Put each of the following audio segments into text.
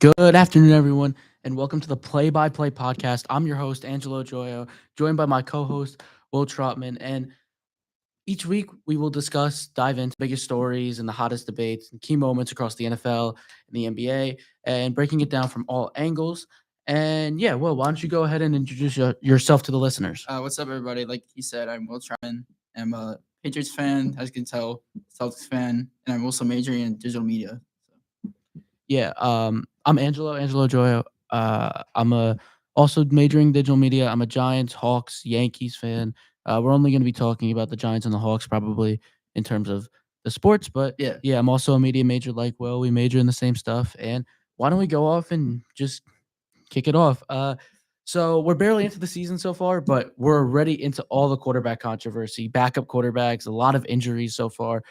Good afternoon, everyone, and welcome to the Play by Play podcast. I'm your host, Angelo Gioio, joined by my co host, Will Trautman. And each week, we will dive into biggest stories and the hottest debates and key moments across the NFL and the NBA, and breaking it down from all angles. And yeah, Will, why don't you go ahead and introduce yourself to the listeners? What's up, everybody? Like he said, I'm Will Trautman. I'm a Patriots fan, as you can tell, Celtics fan, and I'm also majoring in digital media. Yeah, I'm Angelo Gioio. I'm also majoring in digital media. I'm a Giants, Hawks, Yankees fan. We're only going to be talking about the Giants and the Hawks probably in terms of the sports, but Yeah, yeah, I'm also a media major like Will. We major in the same stuff, and why don't we go off and just kick it off? So we're barely into the season so far, but we're already into all the quarterback controversy, backup quarterbacks, a lot of injuries so far.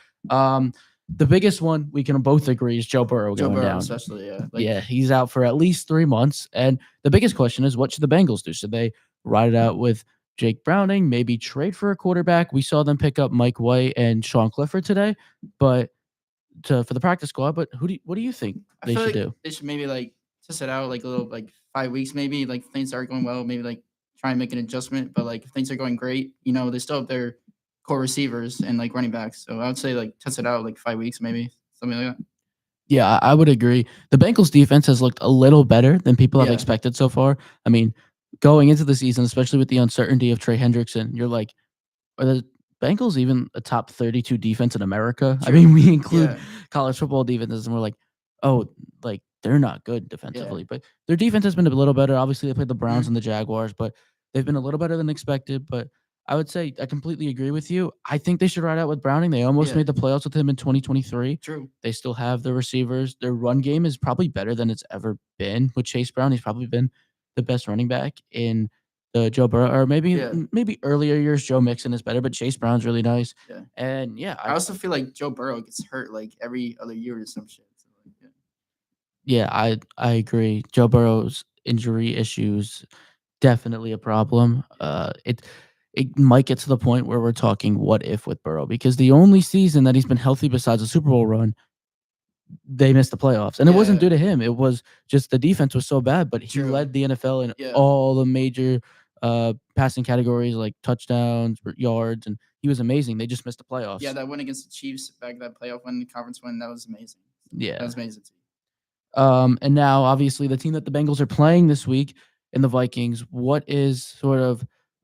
The biggest one we can both agree is Joe Burrow Joe going Burrow, down. especially. Yeah, Yeah, he's out for at least 3 months. And the biggest question is, what should the Bengals do? Should they ride it out with Jake Browning, maybe trade for a quarterback? We saw them pick up Mike White and Sean Clifford today, but for the practice squad. But what do you think I they feel should like do? they should maybe test it out like a little 5 weeks, maybe like if things are going well, maybe try and make an adjustment. But if things are going great, they still have their core receivers and running backs. So I would say test it out 5 weeks, maybe something like that. Yeah, I would agree. The Bengals defense has looked a little better than people have Yeah, expected so far. I mean, going into the season, especially with the uncertainty of Trey Hendrickson, you're like, are the Bengals even a top 32 defense in America? I true. mean, we include Yeah, college football defenses, and we're like, oh, like they're not good yeah. defensively, but their defense has been a little better. Obviously, they played the Browns Mhm. and the Jaguars, but they've been a little better than expected. But I would say I completely agree with you. I think they should ride out with Browning. They almost Yeah, made the playoffs with him in 2023. true. They still have the receivers. Their run game is probably better than it's ever been with Chase Brown. He's probably been the best running back in the Joe Burrow, or Yeah, maybe earlier years Joe Mixon is better, but Chase Brown's really nice. yeah. And yeah, I also feel like Joe Burrow gets hurt every other year or some shit. So yeah. I agree. Joe Burrow's injury issues definitely a problem. Yeah. It might get to the point where we're talking what if with Burrow, because the only season that he's been healthy besides the Super Bowl run, they missed the playoffs. And it wasn't Yeah. due to him. It was just the defense was so bad, but he True. led the NFL in Yeah. all the major passing categories like touchdowns, yards, and he was amazing. They just missed the Yeah, playoffs. that win against the Chiefs back that playoff win, the conference win, that was amazing. That Yeah. was amazing too. And now, obviously, the team that the Bengals are playing this week in the Vikings. What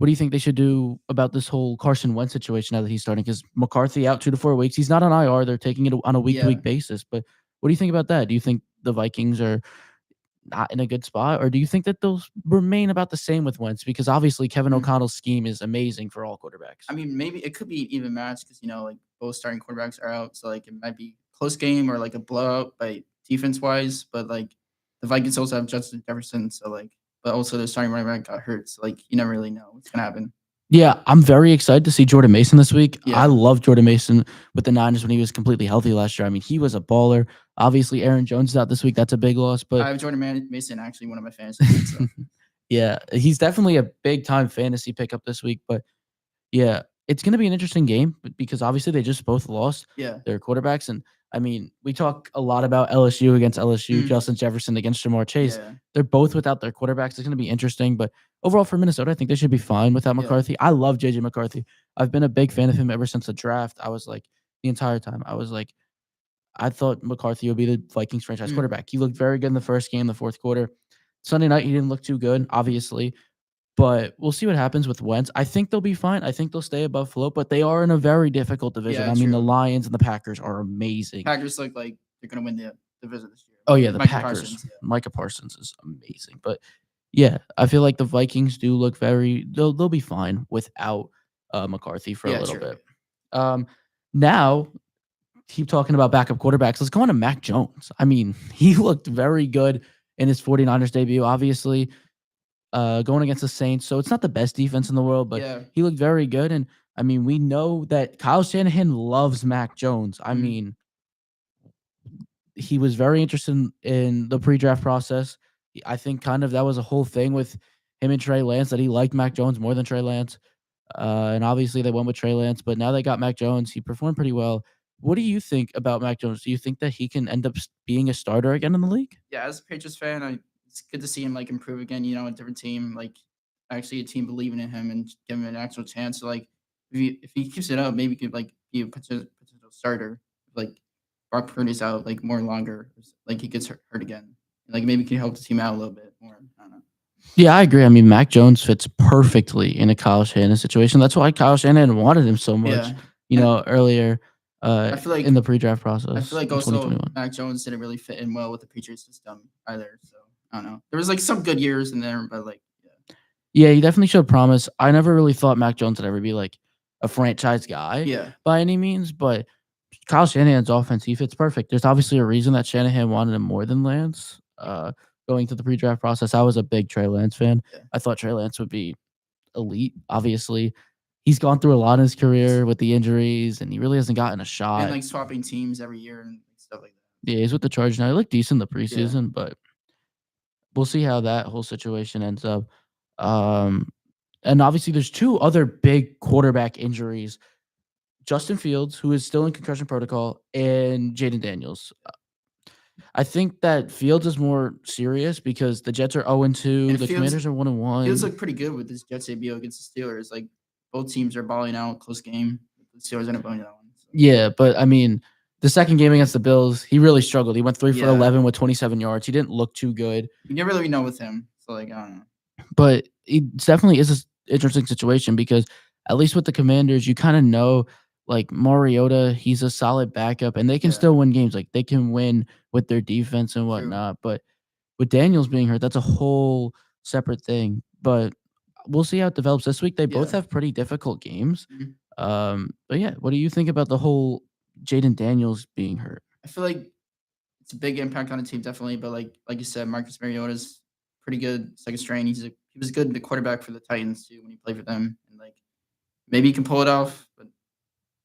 do you think they should do about this whole Carson Wentz situation now that he's starting? Because McCarthy out 2 to 4 weeks. He's not on IR. They're taking it on a week to Yeah. week basis. But what do you think about that? Do you think the Vikings are not in a good spot, or do you think that they'll remain about the same with Wentz? Because obviously, Kevin Mm. O'Connell's scheme is amazing for all quarterbacks. I mean, maybe it could be even matched because both starting quarterbacks are out, so it might be close game or a blowout by defense wise. But the Vikings also have Justin Jefferson, so but also their starting running back got hurt, so you never really know what's gonna happen. Yeah, I'm very excited to see Jordan Mason this week. I Yeah, love Jordan Mason with the Niners when he was completely healthy last year. I mean, he was a baller. Obviously, Aaron Jones is out this week. That's a big loss, I but have Mason actually one of my fantasy teams. So yeah, he's definitely a big time fantasy pickup this week. But yeah, it's going to be an interesting game because obviously they just both lost yeah, their quarterbacks. And I mean, we talk a lot about LSU against LSU, mm, Justin Jefferson against Jamar Chase. yeah, They're both without their quarterbacks. It's going to be interesting. But overall, for Minnesota, I think they should be fine without yeah, McCarthy. I love JJ McCarthy. I've been a big fan of him ever since the draft. I was like, the entire time, I was like, I thought McCarthy would be the Vikings franchise mm, quarterback. He looked very good in the first game, the fourth quarter. Sunday night, he didn't look too good, obviously. But we'll see what happens with Wentz. I think they'll be fine. I think they'll stay above float, but they are in a very difficult division. yeah. I mean, the True. Lions and the Packers are amazing. Packers look like they're gonna win the division this year. Oh yeah, With the Micah Packers. Parsons. Yeah. Micah Parsons is amazing. But yeah, I feel like the Vikings do look they'll be fine without McCarthy for a Yeah. little True. bit. Um Now keep talking about backup quarterbacks. Let's go on to Mac Jones. I mean, he looked very good in his 49ers debut. Obviously, going against the Saints. So it's not the best defense in the world, but Yeah. he looked very good. And I mean, we know that Kyle Shanahan loves Mac Jones. I Mm, mean, he was very interested in the pre-draft process. I think kind of that was a whole thing with him and Trey Lance that he liked Mac Jones more than Trey Lance. And obviously they went with Trey Lance, but now they got Mac Jones. He performed pretty well. What do you think about Mac Jones? Do you think that he can end up being a starter again in the league? Yeah, as a Patriots fan, it's good to see him like improve again. You know, a different team, like actually a team believing in him and give him an actual chance. So, like if he keeps it up, maybe he could like be a potential starter. Like Brock Purdy's out like more longer, like he gets hurt again. Like maybe can help the team out a little bit more. I don't know. Yeah, I agree. I mean, Mac Jones fits perfectly in a Kyle Shanahan situation. That's why Kyle Shanahan wanted him so much, Yeah, and earlier I feel in like the pre-draft I feel process like in also 2021. Mac Jones didn't really fit in well with the Patriots system either. So I don't know. There was like some good years in there, but like Yeah, he definitely showed promise. I never really thought Mac Jones would ever be like a franchise guy yeah, by any means, but Kyle Shanahan's offense, he fits perfect. There's obviously a reason that Shanahan wanted him more than Lance. Going to the pre-draft process, I was a big Trey Lance fan. yeah. I thought Trey Lance would be elite. Obviously, he's gone through a lot in his career with the injuries, and he really hasn't gotten a And shot. like swapping teams every year and stuff like that. Yeah, he's with the Chargers now. He looked decent in the Yeah. preseason, but we'll see how that whole situation ends up. Um, and obviously, there's two other big quarterback injuries: Justin Fields, who is still in concussion protocol, and Jaden Daniels. I think that Fields is more serious because the Jets are 0-2, And the Fields Commanders are Fields 1-1. look pretty good with this Jets debut against the Steelers. Like both teams are balling out, close game. The Steelers end up winning that one. So. Yeah, but I mean, the second game against the Bills, he really struggled. He went 3 for Yeah, 11 with 27 yards. He didn't look too good, you never really know with him. So like I don't know. but it definitely is an interesting situation because at least with the Commanders, you kind of know like Mariota, he's a solid backup and they can Yeah, still win games. Like they can win with their defense and true. whatnot. But with Daniels being hurt, that's a whole separate thing. But we'll see how it develops this week. They both Yeah. have pretty difficult games. Mhm. But yeah, what do you think about the whole Jaden Daniels being hurt? I feel like it's a big impact on the team, definitely. But like you said, Marcus Mariota's pretty good second string. He was good in the quarterback for the Titans too when he played for them. And like maybe he can pull it off, but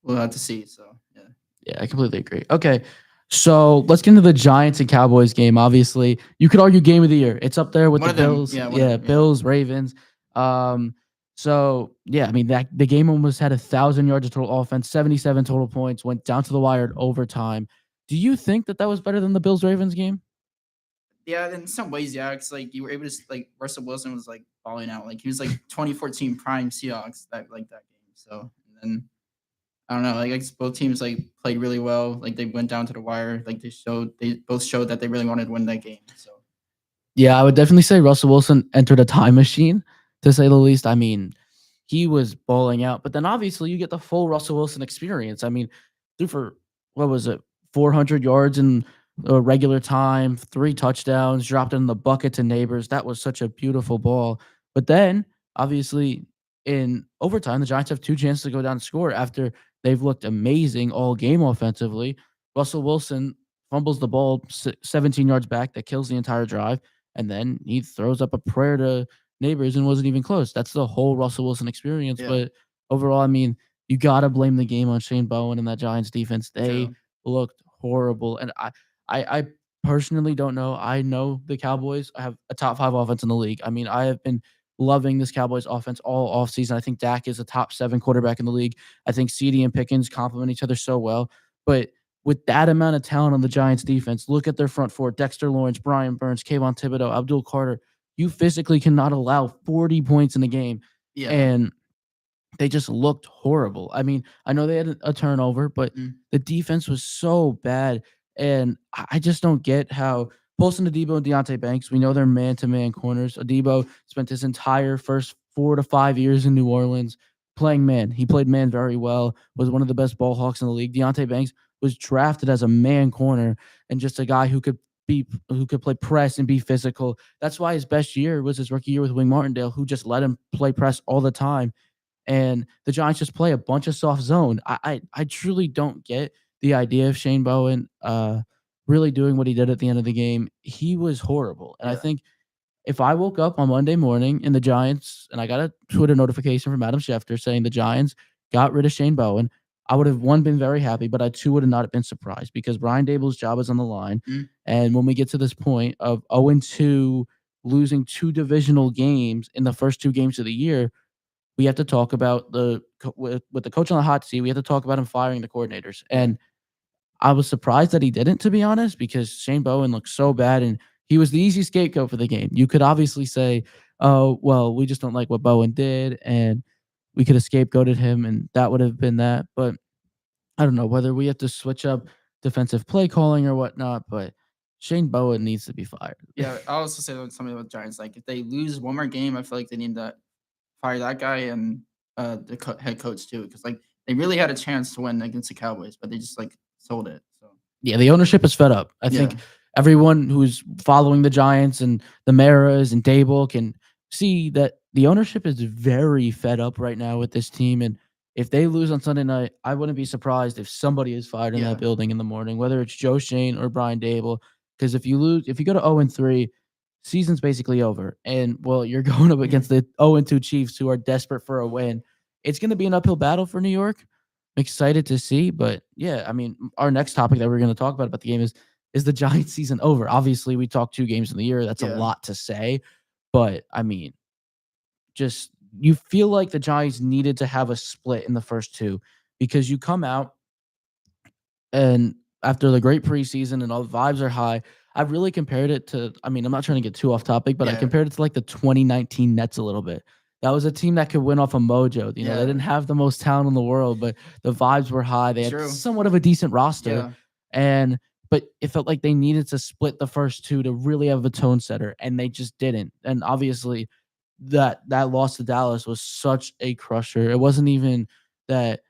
we'll have to see. So yeah. Yeah, I completely agree. Okay. So let's get into the Giants and Cowboys game. Obviously, you could argue game of the year. It's up there with One the of them, Bills. yeah, one of Yeah, them, yeah. Bills, Ravens. Um, so yeah, I mean that the game almost had 1,000 yards of total offense, 77 total points, went down to the wire at overtime. Do you think that that was better than the Bills Ravens game? Yeah, in some ways, yeah, because like you were able to like Russell Wilson was like balling out, like he was like 2014 prime Seahawks that game. So and then I don't know, like I guess both teams like played really well. Like they went down to the wire. Like they both showed that they really wanted to win that game. So Yeah, I would definitely say Russell Wilson entered a time machine, to say the least. I mean, he was bowling out, but then obviously you get the full Russell Wilson experience. I mean, threw for what was it, 400 yards in regular time, 3 touchdowns, dropped it in the bucket to neighbors. That was such a beautiful ball. But then, obviously, in overtime, the Giants have two chances to go down and score after they've looked amazing all game offensively. Russell Wilson fumbles the ball 17 yards back that kills the entire drive, and then he throws up a prayer to neighbors and wasn't even close. That's the whole Russell Wilson experience. yeah, But overall, I mean, you gotta blame the game on Shane Bowen and that Giants defense. They true. looked horrible, and I personally don't know. I know the Cowboys have a top 5 offense in the league. I mean, I have been loving this Cowboys offense all offseason. I think Dak is a top 7 quarterback in the league. I think CD and Pickens complement each other so well. But with that amount of talent on the Giants defense, look at their front four: Dexter Lawrence, Brian Burns, Kayvon Thibodeau, Abdul Carter. You physically cannot allow 40 points in the game. Yeah, And they just looked horrible. I mean, I know they had a turnover, but mm, the defense was so bad, and I just don't get how Paulson Adebo and Deontay Banks, we know they're man-to-man corners. Adebo spent his entire first 4 to 5 years in New Orleans playing man. He played man very well, was one of the best ball hawks in the league. Deontay Banks was drafted as a man corner and just a guy who could play press and be physical. That's why his best year was his rookie year with Wing Martindale, who just let him play press all the time, and the Giants just play a bunch of soft zone. I truly don't get the idea of Shane Bowen really doing what he did at the end of the game. He was horrible, and I yeah, think if I woke up on Monday morning and the Giants and I got a Twitter notification from Adam Schefter saying the Giants got rid of Shane Bowen, I would have one been very happy, but I two would have not been surprised because Brian Dable's job is on the line. mm, And when we get to this point of 0-2, losing 2 divisional games in the first 2 games of the year, we have to talk about with the coach on the hot seat. We have to talk about him firing the coordinators. yeah. And I was surprised that he didn't, to be honest, because Shane Bowen looked so bad and he was the easy scapegoat for the game. You could obviously say, "Oh, well, we just don't like what Bowen did," and we could have scapegoated him, and that would have been that. But I don't know whether we have to switch up defensive play calling or whatnot, but Shane Bowen needs to be fired. Yeah, I also say that something about Giants. Like if they lose one more game, I feel like they need to fire that guy and the head coach too, because like they really had a chance to win against the Cowboys, but they just like sold it. So Yeah, the ownership is fed up. I yeah, think everyone who's following the Giants and the Maras and Dable can see that the ownership is very fed up right now with this team. And if they lose on Sunday night, I wouldn't be surprised if somebody is fired in that yeah, building in the morning, whether it's Joe Shane or Brian Dable. Because if you go to 0-3, season's basically over. And well, you're going up mhm, against the 0-2 Chiefs who are desperate for a win. It's going to be an uphill battle for New York. Excited to see, but yeah, I mean, our next topic that we're going to talk about the game is the Giants season over? Obviously, we talked 2 games in the year. That's a yeah, lot to say, but I mean, just you feel like the Giants needed to have a split in the first 2 because you come out and after the great preseason and all the vibes are high, I've really compared it to I mean, I'm not trying to get too off topic, but I yeah, compared it to like the 2019 Nets a little bit. That was a team that could win off a mojo. You know, they yeah. didn't have the most talent in the world, but the vibes were high. They had True. somewhat of a decent roster. Yeah, And but it felt like they needed to split the first 2 to really have a tone setter, and they just didn't. And obviously that loss to Dallas was such a crusher. It wasn't even that,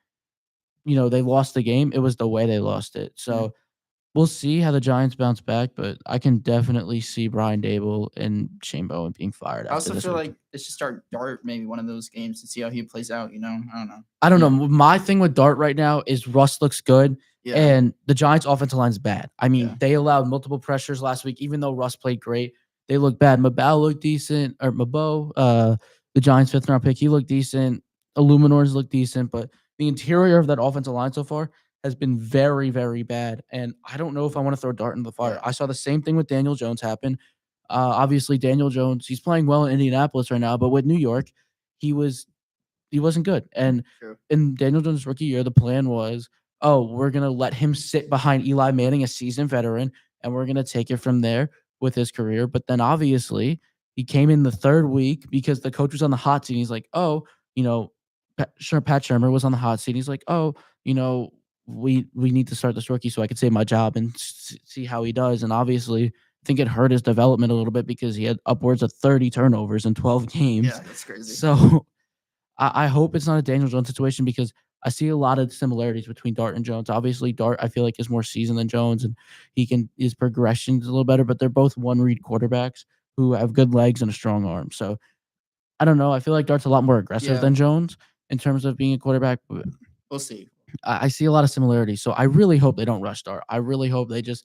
they lost the game, it was the way they lost it. mhm. So we'll see how the Giants bounce back, but I can definitely see Brian Dable and Shane Bowen being fired I after also this feel week. like they should start Dart maybe one of those games to see how he plays out. I don't know. I don't know. Yeah, My thing with Dart right now is Russ looks good yeah, and the Giants offensive line is bad. I mean, yeah, they allowed multiple pressures last week, even though Russ played great. They look bad. Mabao looked decent, or Mabo, the Giants' fifth round pick, he looked decent. Illuminors looked decent, but the interior of that offensive line so far has been very, very bad. And I don't know if I want to throw Dart in the fire. yeah. I saw the same thing with Daniel Jones happen. Obviously, Daniel Jones, he's playing well in Indianapolis right now, but with New York, he was he wasn't good. And True. in Daniel Jones' rookie year, the plan was, oh, we're gonna let him sit behind Eli Manning, a seasoned veteran, and we're gonna take it from there with his career. But then obviously he came in the third week because the coach was on the hot seat. He's like, oh, you know, Pat Shermer was on the hot seat. He's like, oh, we need to start this rookie so I could save my job and see how he does. And obviously, I think it hurt his development a little bit because he had upwards of 30 turnovers in 12 games. Yeah, that's crazy. So I hope it's not a Daniel Jones situation because I see a lot of similarities between Dart and Jones. Obviously, Dart I feel like is more seasoned than Jones, and his progression is a little better. But they're both one read quarterbacks who have good legs and a strong arm. So I don't know. I feel like Dart's a lot more aggressive Yeah, than Jones in terms of being a quarterback. But we'll see. I see a lot of similarities. So I really hope they don't rush Dart. I really hope they just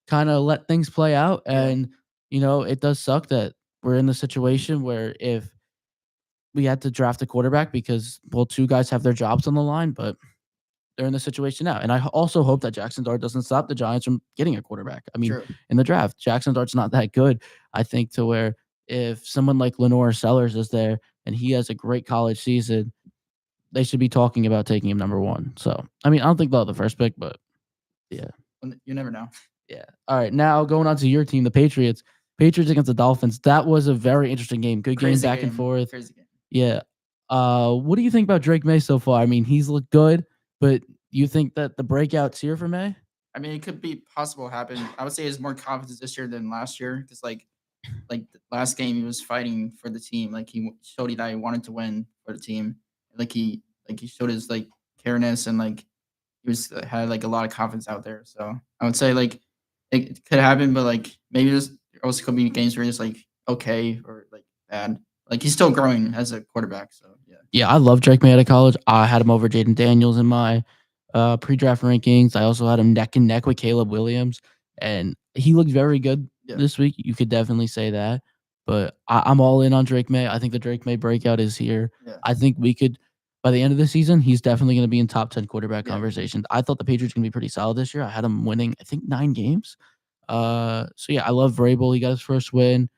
kind of let things play out. Yeah, And it does suck that we're in the situation where if we had to draft a quarterback because, well, 2 guys have their jobs on the line, but they're in the situation now. And I also hope that Jackson Dart doesn't stop the Giants from getting a quarterback. I mean, true. in the draft, Jackson Dart's not that good. I think to where if someone like Lenore Sellers is there and he has a great college season, they should be talking about taking him number 1. So, I mean, I don't think they'll have the first pick, but yeah. You never know. Yeah. All right. Now going on to your team, the Patriots. Patriots against the Dolphins. That was a very interesting game. Good game Crazy back and game. forth. Crazy game. Yeah. What do you think about Drake May so far? I mean, he's looked good, but you think that the breakout's here for May? I mean, it could be possible happen. I would say he has more confidence this year than last year because like the last game he was fighting for the team. Like showed that he wanted to win for the team. Like he showed his like careness and like he was had like a lot of confidence out there. So I would say like it could happen, but like maybe there's also could be games where he's like okay or like bad. Like he's still growing as a quarterback. So yeah, Yeah, I love Drake May out of college. I had him over Jaden Daniels in my pre-draft rankings. I also had him neck and neck with Caleb Williams, and he looked very good yeah, this week. You could definitely say that. But I'm all in on Drake May. I think the Drake May breakout is here. yeah, I think we could, by the end of the season, he's definitely going to be in top 10 quarterback yeah, conversations. I thought the Patriots going to be pretty solid this year. I had him winning, I think, 9 games. So yeah, I love Vrabel. He got his first win.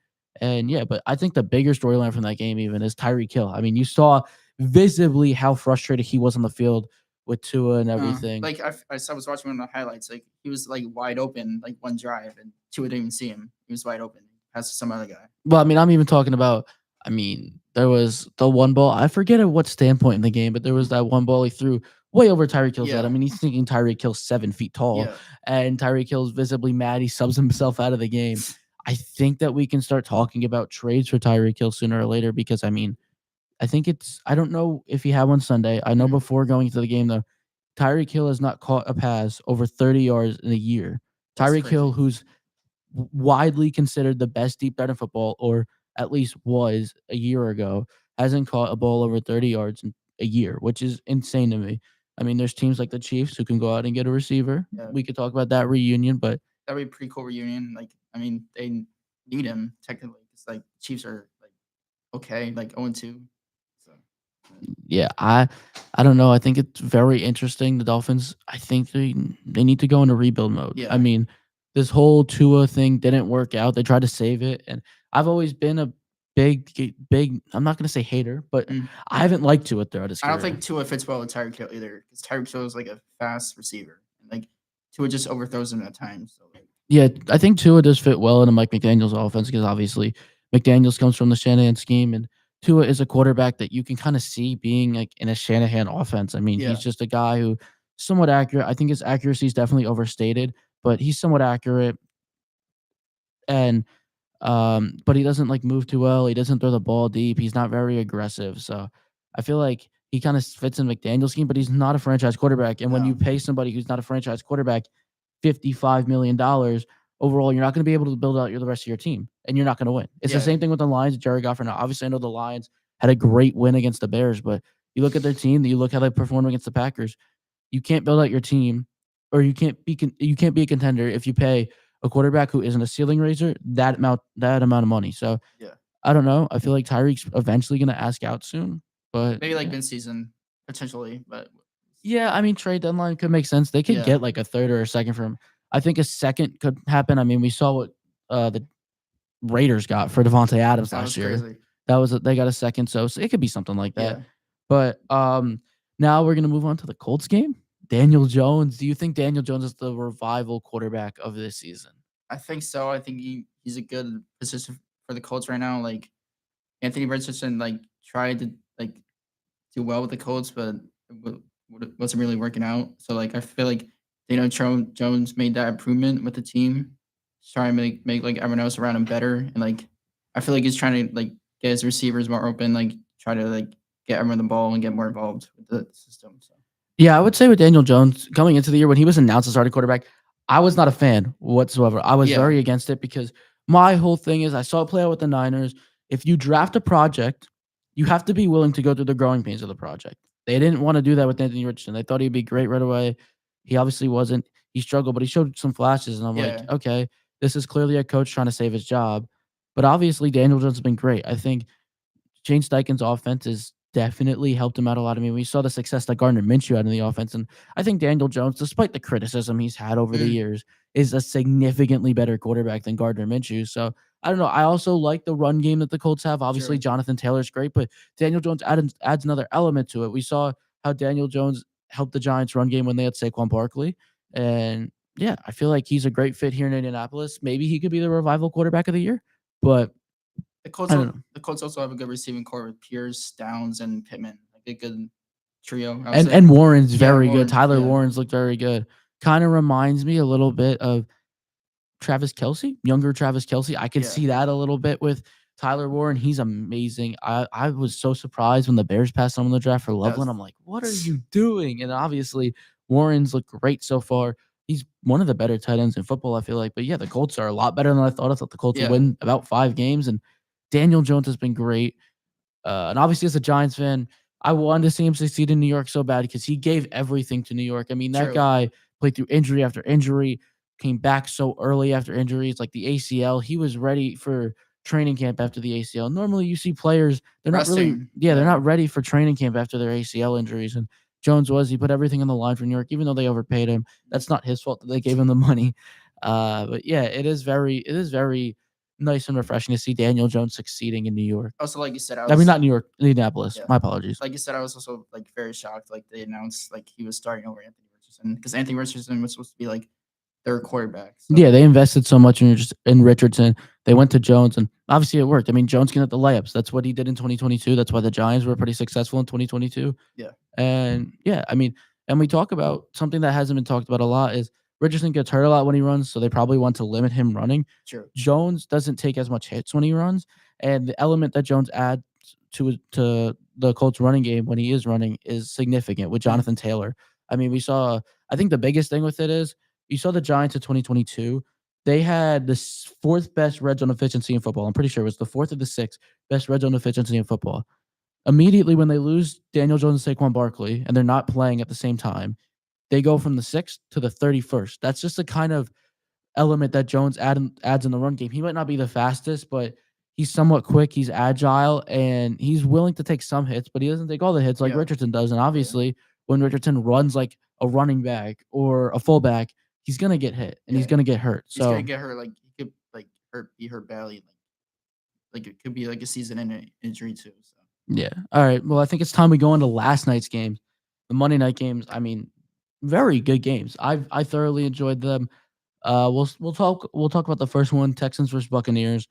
And yeah, but I think the bigger storyline from that game even is Tyreek Hill. I mean, you saw visibly how frustrated he was on the field with Tua and everything. Like I was watching one of the highlights. Like he was like wide open, like one drive, and Tua didn't even see him. He was wide open. Passed to some other guy. Well, I mean, I'm even talking about. I mean, there was the one ball. I forget at what standpoint in the game, but there was that one ball he threw way over Tyreek Hill's head. I Yeah, mean, he's thinking Tyreek Hill's 7 feet tall, yeah, and Tyreek Hill's visibly mad. He subs himself out of the game. I think that we can start talking about trades for Tyreek Hill sooner or later because I mean, I think it's. I don't know if he had one Sunday. I know mm, before going into the game though, Tyreek Hill has not caught a pass over 30 yards in a year. that's Tyreek Hill, crazy. who's widely considered the best deep threat in football, or at least was a year ago, hasn't caught a ball over 30 yards in a year, which is insane to me. I mean, there's teams like the Chiefs who can go out and get a receiver. Yeah, We could talk about that reunion, but that'd be a pretty cool reunion. Like, I mean, they need him technically because like Chiefs are like okay, like 0-2. So yeah, I don't know. I think it's very interesting. The Dolphins, I think they need to go into rebuild mode. I yeah, mean, this whole Tua thing didn't work out. They tried to save it, and I've always been a big. I'm not gonna say hater, but mm. I haven't liked Tua throughout his I don't career. think Tua fits well with Tyreek Hill either because Tyreek Hill is like a fast receiver. And, like Tua just overthrows him at times. So like, Yeah, I think Tua does fit well in a Mike McDaniel's offense because obviously McDaniel's comes from the Shanahan scheme, and Tua is a quarterback that you can kind of see being like in a Shanahan offense. I mean, he's yeah, just a guy who somewhat accurate. I think his accuracy is definitely overstated, but he's somewhat accurate. And but he doesn't like move too well. He doesn't throw the ball deep. He's not very aggressive. So I feel like he kind of fits in McDaniel's scheme, but he's not a franchise quarterback. And when you no, pay somebody who's not a franchise quarterback $55 million overall, you're not going to be able to build out the rest of your team, and you're not going to win. It's the yeah, same thing with the Lions. Jared Goff. Now, obviously, I know the Lions had a great win against the Bears, but you look at their team, you look how they performed against the Packers. You can't build out your team, or you can't be a contender if you pay a quarterback who isn't a ceiling raiser that amount of money. So yeah. I don't know. I feel like Tyreek's eventually going to ask out soon, but Maybe like yeah. mid season potentially, but Yeah, I mean, trade deadline could make sense. They could yeah, get like a third or a second from. I think a second could happen. I mean, we saw what the Raiders got for Devontae Adams that last was year. crazy. They got a second, so it could be something like that. Yeah, But now we're gonna move on to the Colts game. Daniel Jones. Do you think Daniel Jones is the revival quarterback of this season? I think so. I think he's a good position for the Colts right now. Like Anthony Richardson, like tried to like do well with the Colts, but it wasn't really working out. So like I feel like Jones made that improvement with the team, just trying to make like everyone else around him better, and like I feel like he's trying to like get his receivers more open, like try to like get everyone the ball and get more involved with the system. So Yeah, I would say with Daniel Jones coming into the year when he was announced as starting quarterback, I was not a fan whatsoever. I was yeah, very against it because my whole thing is I saw it play out with the Niners. If you draft a project, you have to be willing to go through the growing pains of the project. They didn't want to do that with Anthony Richardson. They thought he'd be great right away. He obviously wasn't. He struggled, but he showed some flashes, and I'm like, yeah, okay, this is clearly a coach trying to save his job. But obviously, Daniel Jones has been great. I think Shane Steichen's offense has definitely helped him out a lot. I mean, we saw the success that Gardner Minshew had in the offense, and I think Daniel Jones, despite the criticism he's had over the mm, years, is a significantly better quarterback than Gardner Minshew. So I don't know. I also like the run game that the Colts have. Obviously, true. Jonathan Taylor's great, but Daniel Jones adds another element to it. We saw how Daniel Jones helped the Giants' run game when they had Saquon Barkley, and yeah, I feel like he's a great fit here in Indianapolis. Maybe he could be the revival quarterback of the year, but I don't know. The Colts also have a good receiving core with Pierce, Downs, and Pittman, like a good trio. I would And say. Warren's Yeah, very good. Warren. Tyler Yeah, Warren's looked very good. Kinda reminds me a little bit of Travis Kelce, younger Travis Kelce. I could yeah, see that a little bit with Tyler Warren. He's amazing. I was so surprised when the Bears passed on him in the draft for that Loveland. was I'm like, "What are you doing?" And obviously, Warren's looked great so far. He's one of the better tight ends in football, I feel like. But yeah, the Colts are a lot better than I thought. I thought the Colts would yeah, win about 5 games, and Daniel Jones has been great. And obviously, as a Giants fan, I wanted to see him succeed in New York so bad because he gave everything to New York. I mean, that true. guy played through injury after injury, came back so early after injuries, like the ACL. He was ready for training camp after the ACL. Normally, you see players, they're not really, Resting. yeah, they're Yeah, not ready for training camp after their ACL injuries. And Jones was, he put everything on the line for New York, even though they overpaid him. That's not his fault that they gave him the money. But yeah, it is very nice and refreshing to see Daniel Jones succeeding in New York. Also, like you said, I I mean, was not New York, Indianapolis. yeah, My apologies. like you said, I was also like very shocked. Like they announced like he was starting over Anthony Richardson because Anthony Richardson was supposed to be like their quarterback. So Yeah, they invested so much in Richardson. They went to Jones, and obviously it worked. I mean, Jones can hit the layups. That's what he did in 2022. That's why the Giants were pretty successful in 2022. yeah, And yeah, I mean, and we talk about something that hasn't been talked about a lot is Richardson gets hurt a lot when he runs, so they probably want to limit him running. true. Jones doesn't take as much hits when he runs, and the element that Jones adds to the Colts running game when he is running is significant with Mm, Jonathan Taylor. I mean, we saw. I think the biggest thing with it is you saw the Giants in 2022. They had the fourth best red zone efficiency in football. I'm pretty sure it was the fourth or the sixth best red zone efficiency in football. Immediately when they lose Daniel Jones and Saquon Barkley and they're not playing at the same time, they go from the 6th to the 31st. That's just the kind of element that Jones adds in the run game. He might not be the fastest, but he's somewhat quick, he's agile, and he's willing to take some hits, but he doesn't take all the hits like yeah, Richardson does. And yeah, obviously, when Richardson runs like a running back or a fullback, he's gonna get hit and he's yeah. gonna get hurt. He's gonna So get hurt. Like he could like be hurt badly. Like it could be like a season injury too. So yeah. All right. Well, I think it's time we go into last night's games. The Monday night games, I mean, very good games. I thoroughly enjoyed them. We'll talk about the first one, Texans versus Buccaneers.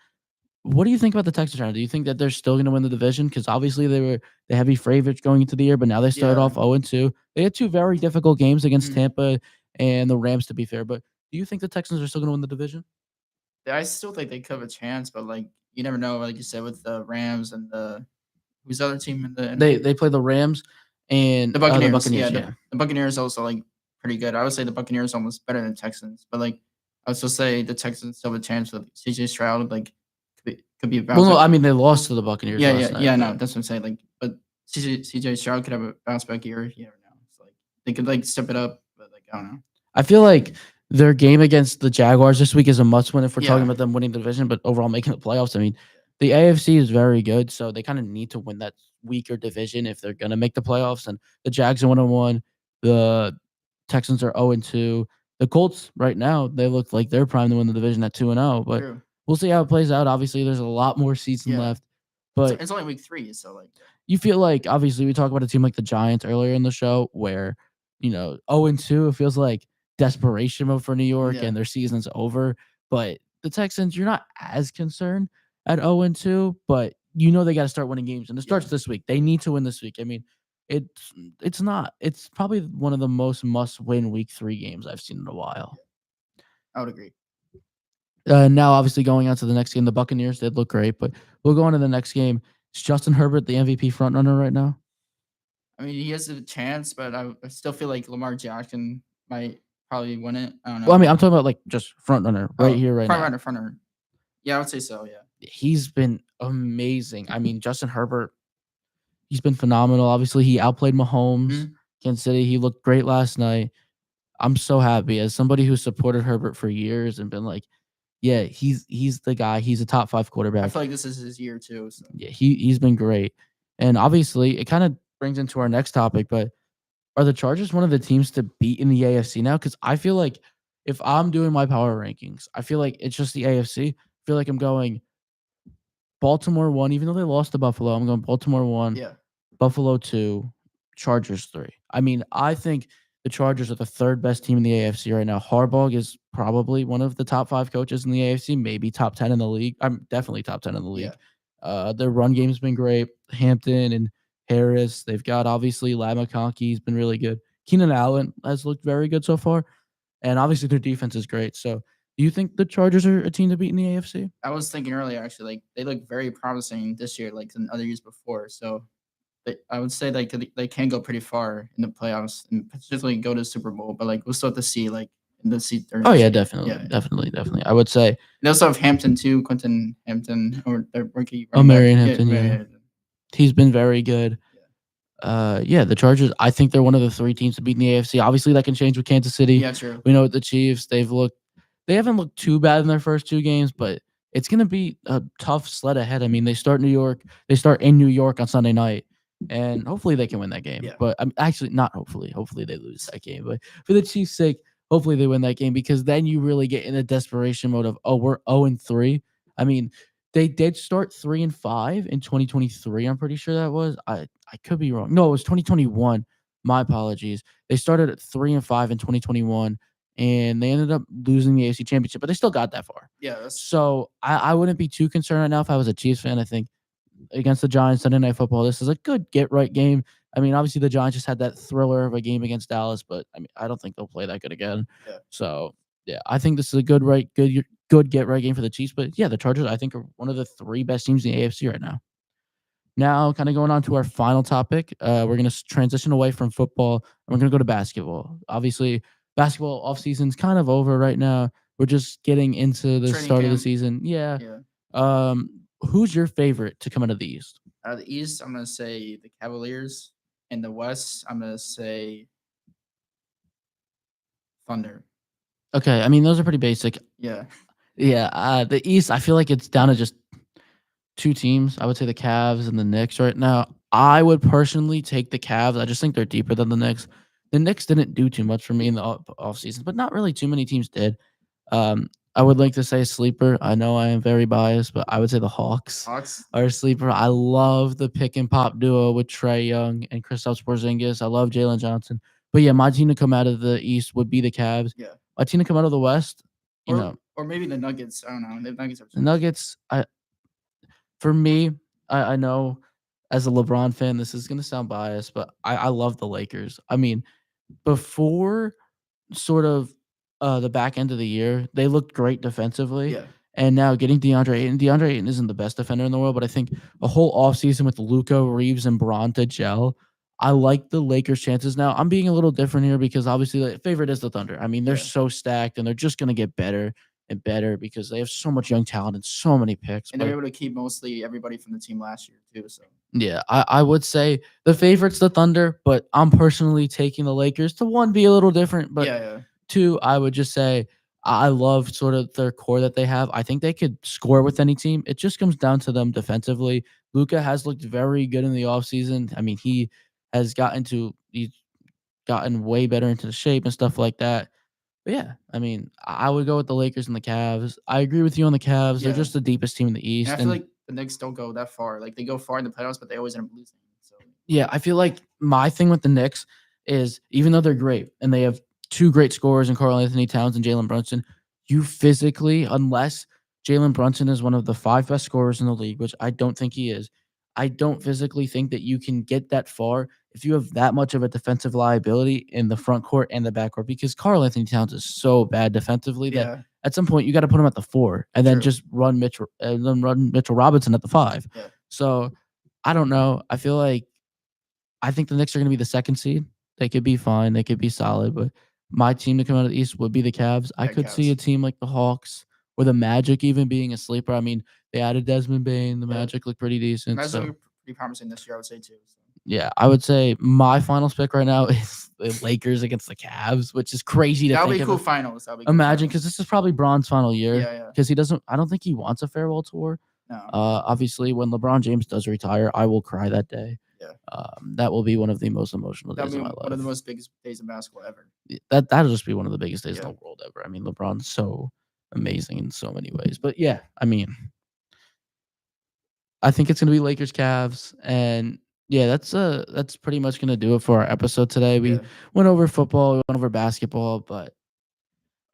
What do you think about the Texans right now? Do you think that they're still going to win the division? Because obviously they were the heavy favorites going into the year, but now they started yeah. off 0-2. They had two very difficult games against Mm. Tampa and the Rams, to be fair. But do you think the Texans are still going to win the division? I still think they could have a chance, but like you never know. Like you said with the Rams and the who's the other team in the NFC? They play the Rams and The the Buccaneers. Yeah, Buccaneers. Yeah, the Buccaneers also like pretty good. I would say the Buccaneers almost better than Texans, but like I would still say the Texans still have a chance with CJ Stroud. Like could be a well, bounce no, back. I mean they lost to the Buccaneers Yeah, yeah, last night, yeah. No, but that's what I'm saying. Like, but CJ Stroud could have a bounce back year. You never know. It's like they could like step it up, but like I don't know. I feel like their game against the Jaguars this week is a must win if we're talking Yeah, about them winning the division, but overall making the playoffs. I mean, the AFC is very good, so they kind of need to win that weaker division if they're going to make the playoffs. And the Jags are 1-1, the Texans are 0-2. The Colts right now, they look like they're primed to win the division at 2-0, but true. we'll see how it plays out. Obviously, there's a lot more season Yeah, left, but it's only week 3, so like yeah, you feel like obviously we talked about a team like the Giants earlier in the show where, 0-2, it feels like desperation mode for New York yeah, and their season's over. But the Texans, you're not as concerned at 0-2, but they got to start winning games. And it yeah, starts this week. They need to win this week. I mean, it's not. It's probably one of the most must-win week 3 games I've seen in a while. yeah. I would agree. Now, obviously, going on to the next game, the Buccaneers did look great, but we'll go on to the next game. Is Justin Herbert the MVP frontrunner right now? I mean, he has a chance, but I still feel like Lamar Jackson might probably win it. I don't Well, I know. mean, I'm talking about like just front runner right Oh, here, right now. front runner. Yeah, I would say so. Yeah. He's been amazing. I mean, Justin Herbert, he's been phenomenal. Obviously, he outplayed Mahomes, Mhm. Kansas City. He looked great last night. I'm so happy as somebody who supported Herbert for years and been like, yeah, he's the guy. He's a top 5 I quarterback. feel like this is his year too. So Yeah, he's been great. And obviously, it kind of brings into our next topic, but are the Chargers one of the teams to beat in the AFC now? Because I feel like if I'm doing my power rankings, I feel like it's just the AFC. I feel like I'm going Baltimore 1, even though they lost to Buffalo. I'm going Baltimore 1, yeah, Buffalo 2, Chargers 3. I mean, I think the Chargers are the third best team in the AFC right now. Harbaugh is probably one of the top 5 coaches in the AFC, maybe top 10 in the league. I'm definitely top 10 in the yeah. league. Their run game's been great. Hampton and Harris. They've got obviously Ladd McConkey. He's been really good. Keenan Allen has looked very good so far. And obviously their defense is great. So do you think the Chargers are a team to beat in the AFC? I was thinking earlier actually, like they look very promising this year, like in other years before. So I would say like they can go pretty far in the playoffs and potentially go to the Super Bowl. But like we'll still have to see like in the seat or Oh next yeah, year. definitely, Yeah. definitely, definitely. I would say They also have Hampton too, Quentin Hampton or their rookie oh, running back. Marion Yeah, Hampton, yeah, yeah. yeah, He's been very good. yeah. Yeah, the Chargers, I think they're one of the 3 teams to beat in the AFC. Obviously, that can change with Kansas City. Yeah, true. We know with the Chiefs, they haven't looked too bad in their first 2 games, but it's gonna be a tough sled ahead. I mean, they start in New York on Sunday night, and hopefully they can win that game. Yeah. But actually not hopefully. Hopefully they lose that game. But for the Chiefs' sake, hopefully they win that game because then you really get in a desperation mode of, oh, we're 0-3. I mean, they did start 3-5 in 2023. I'm pretty sure that was. I could be wrong. No, it was 2021. My apologies. They started at 3-5 in 2021, and they ended up losing the AFC Championship, but they still got that far. Yeah, that's So I wouldn't be too concerned right now if I was a Chiefs fan. I think against the Giants Sunday Night Football, this is a good get right game. I mean, obviously the Giants just had that thriller of a game against Dallas, but I mean, I don't think they'll play that good again. yeah. So yeah, I think this is a good get right game for the Chiefs. But yeah, the Chargers I think are one of the three best teams in the AFC right now. Now, kind of going on to our final topic, we're going to transition away from football and we're going to go to basketball. Obviously, basketball off season's kind of over right now. We're just getting into the Training start of the camp. season. Yeah. Yeah. Who's your favorite to come out of the East? Out of the East, I'm gonna say the Cavaliers. In the West, I'm gonna say Thunder. Okay, I mean those are pretty basic. Yeah. Yeah, the East, I feel like it's down to just two teams. I would say the Cavs and the Knicks right now. I would personally take the Cavs. I just think they're deeper than the Knicks. The Knicks didn't do too much for me in the off season, but not really too many teams did. I would like to say sleeper. I know I am very biased, but I would say the Hawks Hawks. are a sleeper. I love the pick and pop duo with Trey Young and Kristaps Porzingis. I love Jalen Johnson. But yeah, my team to come out of the East would be the Cavs. Yeah. My team to come out of the West, you know, Or maybe the Nuggets. I don't know. The Nuggets are the Nuggets. For me, I know as a LeBron fan, this is gonna sound biased, but I love the Lakers. I mean, before sort of the back end of the year, they looked great defensively. yeah. And now getting DeAndre Ayton isn't the best defender in the world, but I think a whole offseason with Luca, Reeves, and Braun to gel, I like the Lakers' chances now. I'm being a little different here because obviously the favorite is the Thunder. I mean, they're Yeah. so stacked and they're just gonna get better and better because they have so much young talent and so many picks. And they're But able to keep mostly everybody from the team last year too. So yeah, I would say the favorite's the Thunder, but I'm personally taking the Lakers to one be a little different, but yeah, yeah. two, I would just say I love sort of their core that they have. I think they could score with any team. It just comes down to them defensively. Luca has looked very good in the offseason. I mean, he's gotten way better into the shape and stuff like that. But yeah, I mean, I would go with the Lakers and the Cavs. I agree with you on the Cavs. They're Yeah. just the deepest team in the And I East. feel And like the Knicks don't go that far. Like they go far in the playoffs, but they always end up losing. So yeah, I feel like my thing with the Knicks is even though they're great and they have two great scorers in Karl Anthony Towns and Jalen Brunson, you physically, unless Jalen Brunson is one of the five best scorers in the league, which I don't think he is, I don't physically think that you can get that far if you have that much of a defensive liability in the front court and the back court because Karl Anthony Towns is so bad defensively that yeah, at some point you got to put him at the four and then true. just run Mitchell Robinson at the five. Yeah. So I don't know. I think the Knicks are going to be the second seed. They could be fine. They could be solid, but my team to come out of the East would be the Cavs. I Yeah, could see a Cavs. team like the Hawks or the Magic even being a sleeper. I mean, they added Desmond Bain. The Yeah. Magic look pretty decent. That's So pretty promising this year, I would say too. So. yeah, I would say my finals pick right now is the Lakers against the Cavs, which is crazy to That'll think be of. cool finals. That'll be cool Imagine finals. because this is probably Braun's final year. Yeah, yeah. Because he doesn't. I don't think he wants a farewell tour. No. Obviously, when LeBron James does retire, I will cry that day. Yeah. That will be one of the most emotional That'll days be of my one of the life. most biggest days in basketball ever. That'll just be one of the biggest days in Yeah. the world ever. I mean, LeBron's so amazing in so many ways. But yeah, I mean, I think it's gonna be Lakers Cavs, and yeah, that's pretty much gonna do it for our episode today. We Yeah. went over football, we went over basketball, but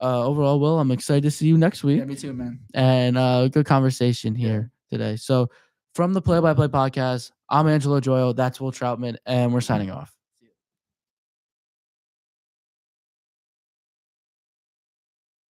overall, Will, I'm excited to see you next week. Yeah, me too, man. And good conversation here today. So from the Play by Play podcast, I'm Angelo Gioio. That's Will Troutman, and we're signing off.